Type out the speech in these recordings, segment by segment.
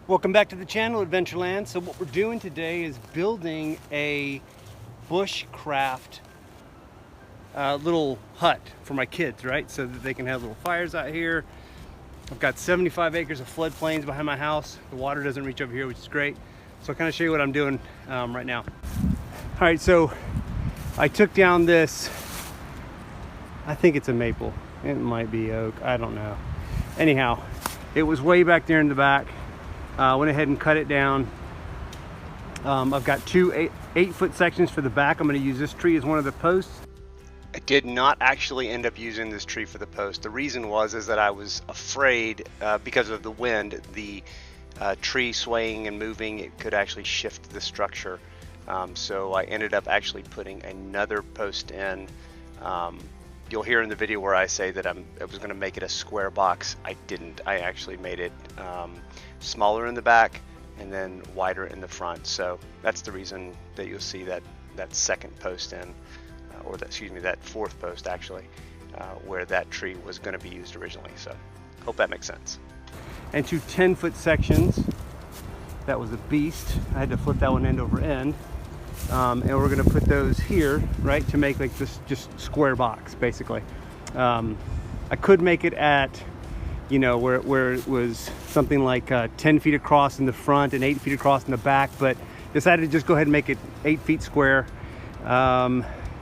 Welcome back to the channel, Adventureland. So what we're doing today is building a bushcraft little hut for my kids, right? So that they can have little fires out here. I've got 75 acres of floodplains behind my house. The water doesn't reach over here, which is great. So I'll kind of show you what I'm doing right now. All right, so I took down this, I think it's a maple. It might be oak, I don't know. Anyhow, it was way back there in the back. Went ahead and cut it down. I've got two 8-foot sections for the back. I'm going to use this tree as one of the posts. I did not actually end up using this tree for the post. The reason is that I was afraid because of the wind, the tree swaying and moving, it could actually shift the structure. So I ended up actually putting another post in. You'll hear in the video where I say that I was going to make it a square box. I didn't. I actually made it smaller in the back and then wider in the front. So that's the reason that you'll see that second post in, or that fourth post actually, where that tree was going to be used originally. So hope that makes sense. And two 10-foot sections. That was a beast. I had to flip that one end over end. And we're going to put those here, right, to make like this just square box basically. I could make it at, you know, where it was something like 10 feet across in the front and 8 feet across in the back, but decided to just go ahead and make it 8 feet square.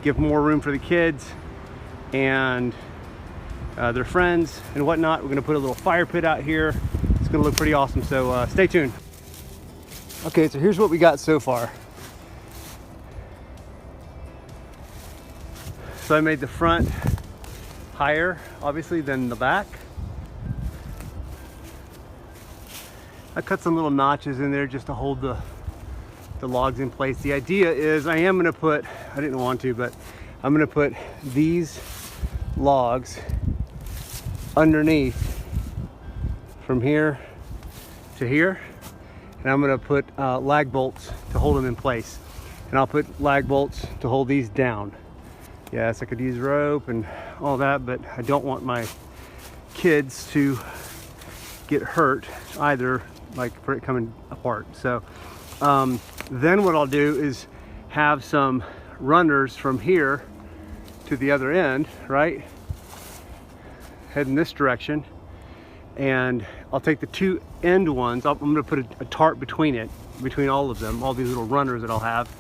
Give more room for the kids and their friends and whatnot. We're going to put a little fire pit out here. It's going to look pretty awesome, so stay tuned. Okay, so here's what we got so far. So I made the front higher, obviously, than the back. I cut some little notches in there just to hold the logs in place. The idea is I am going to put, I didn't want to, but I'm going to put these logs underneath from here to here. And I'm going to put lag bolts to hold them in place. And I'll put lag bolts to hold these down. Yes, I could use rope and all that, but I don't want my kids to get hurt either, like for it coming apart. So then what I'll do is have some runners from here to the other end, right? Head in this direction. And I'll take the two end ones. I'm going to put a tarp between all of them, all these little runners that I'll have.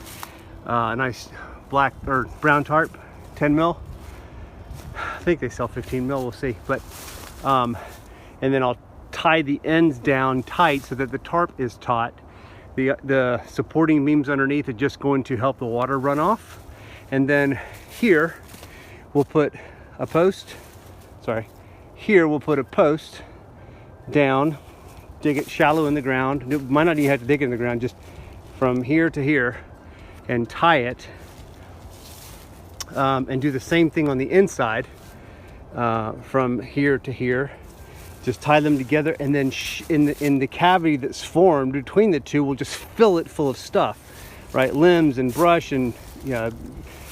A nice black or brown tarp. 10 mil. I think they sell 15 mil, we'll see. But and then I'll tie the ends down tight so that the tarp is taut. The supporting beams underneath are just going to help the water run off. And then here we'll put a post. Here we'll put a post down, dig it shallow in the ground. You might not even have to dig it in the ground, just from here to here, and tie it. And do the same thing on the inside, from here to here. Just tie them together, and then in the cavity that's formed between the two, we'll just fill it full of stuff, right? Limbs and brush and, you know,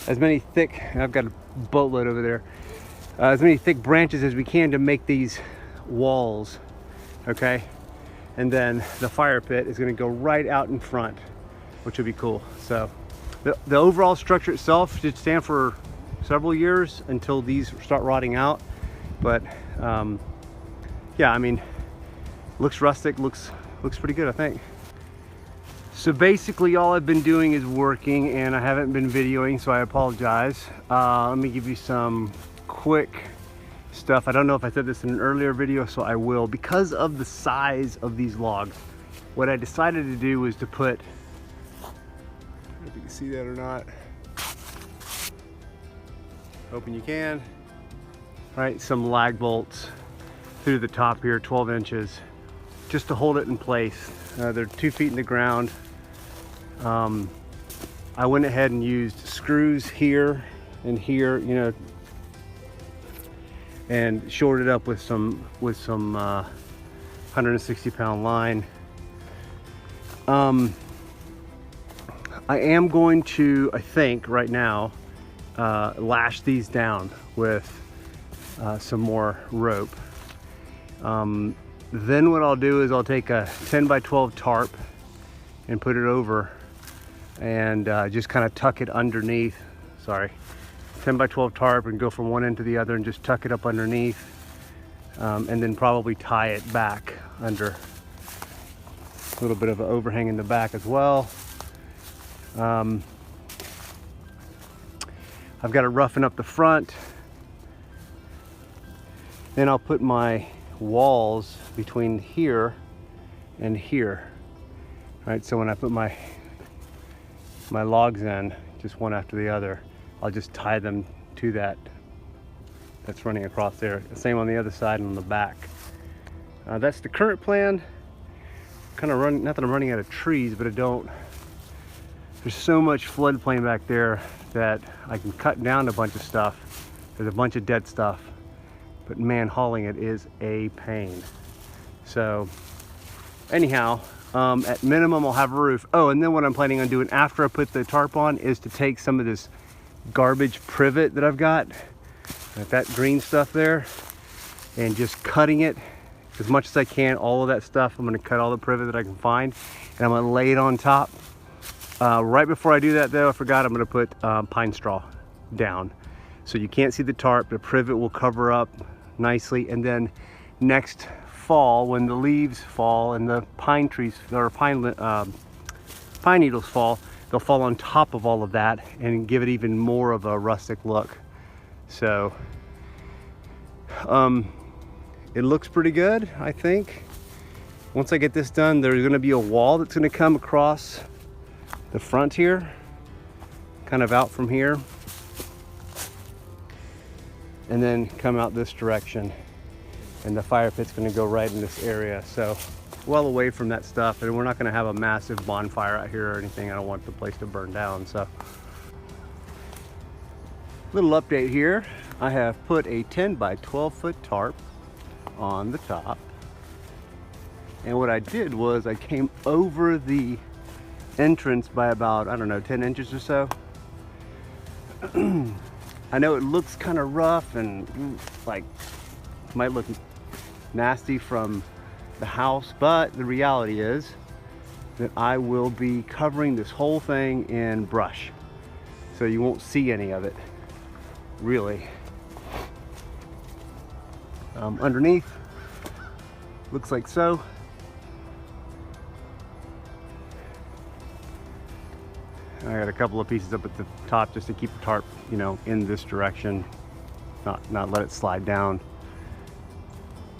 as many thick, I've got a boatload over there, as many thick branches as we can to make these walls, okay? And then the fire pit is going to go right out in front, which will be cool. So the overall structure itself should stand for several years until these start rotting out. But yeah, I mean, looks rustic, looks pretty good, I think. So basically all I've been doing is working, and I haven't been videoing, so I apologize. Let me give you some quick stuff. I don't know if I said this in an earlier video, so I will. Because of the size of these logs, what I decided to do was to put, if you can see that or not, hoping you can, right, some lag bolts through the top here, 12 inches, just to hold it in place. They're 2 feet in the ground. I went ahead and used screws here and here, you know, and shored it up with some 160-pound line. I am going to, I think right now, lash these down with some more rope. Then what I'll do is I'll take a 10 by 12 tarp and put it over and just kind of tuck it underneath. Sorry, 10 by 12 tarp and go from one end to the other and just tuck it up underneath, and then probably tie it back under. A little bit of an overhang in the back as well. I've got to roughen up the front. Then I'll put my walls between here and here. All right, so when I put my logs in, just one after the other, I'll just tie them to that's running across there. The same on the other side and on the back. That's the current plan. Kind of run, not that I'm running out of trees, but there's so much floodplain back there that I can cut down a bunch of stuff. There's a bunch of dead stuff, but man, hauling it is a pain. So anyhow, at minimum I'll have a roof. Oh, and then what I'm planning on doing after I put the tarp on is to take some of this garbage privet that I've got, like that green stuff there, and just cutting it as much as I can, all of that stuff. I'm going to cut all the privet that I can find, and I'm going to lay it on top. Right before I do that though, I forgot, I'm going to put pine straw down. So you can't see the tarp, the privet will cover up nicely, and then next fall when the leaves fall and the pine trees or pine needles fall, they'll fall on top of all of that and give it even more of a rustic look. So it looks pretty good, I think. Once I get this done, there's going to be a wall that's going to come across the front here, kind of out from here, and then come out this direction, and the fire pit's going to go right in this area, so well away from that stuff, and we're not going to have a massive bonfire out here or anything. I don't want the place to burn down. So little update here, I have put a 10 by 12 foot tarp on the top, and what I did was I came over the entrance by about, I don't know, 10 inches or so. I know it looks kind of rough and like might look nasty from the house, but the reality is that I will be covering this whole thing in brush, so you won't see any of it really. Underneath looks like so. I got a couple of pieces up at the top just to keep the tarp, you know, in this direction, not let it slide down.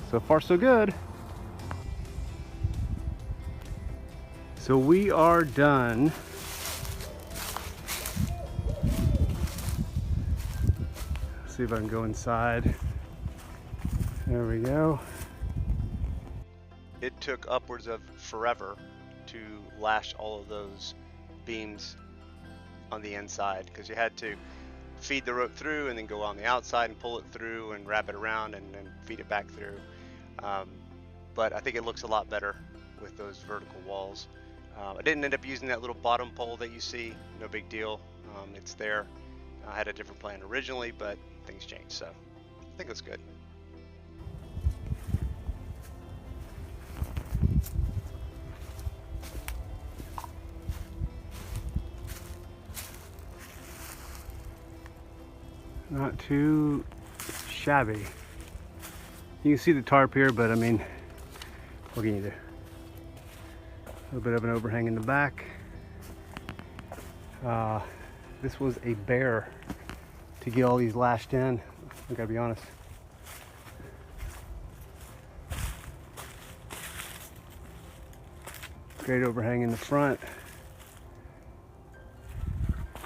So far so good. So we are done. Let's see if I can go inside. There we go. It took upwards of forever to lash all of those beams on the inside, because you had to feed the rope through and then go on the outside and pull it through and wrap it around and then feed it back through. But I think it looks a lot better with those vertical walls. I didn't end up using that little bottom pole that you see. No big deal. It's there. I had a different plan originally, but things changed, so I think that's good. Not too shabby. You can see the tarp here, but I mean, what can you do? A little bit of an overhang in the back. This was a bear to get all these lashed in, I gotta be honest. Great overhang in the front.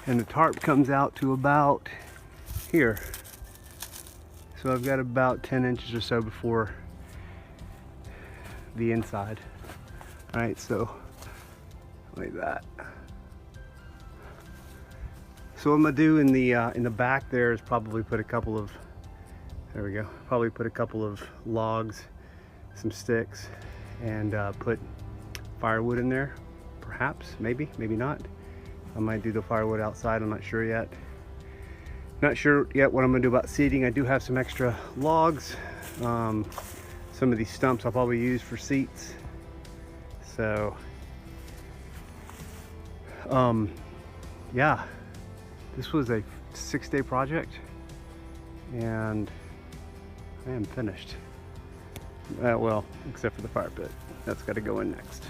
And the tarp comes out to about here. So I've got about 10 inches or so before the inside. All right, so like that. So what I'm gonna do in the back there is probably put a couple of, there we go, probably put a couple of logs, some sticks, and put firewood in there, perhaps, maybe not. I might do the firewood outside, I'm not sure yet. Not sure yet what I'm gonna do about seating. I do have some extra logs, some Some of these stumps I'll probably use for seats. So, yeah, this was a 6-day project and I am finished. Well, except for the fire pit. That's got to go in next.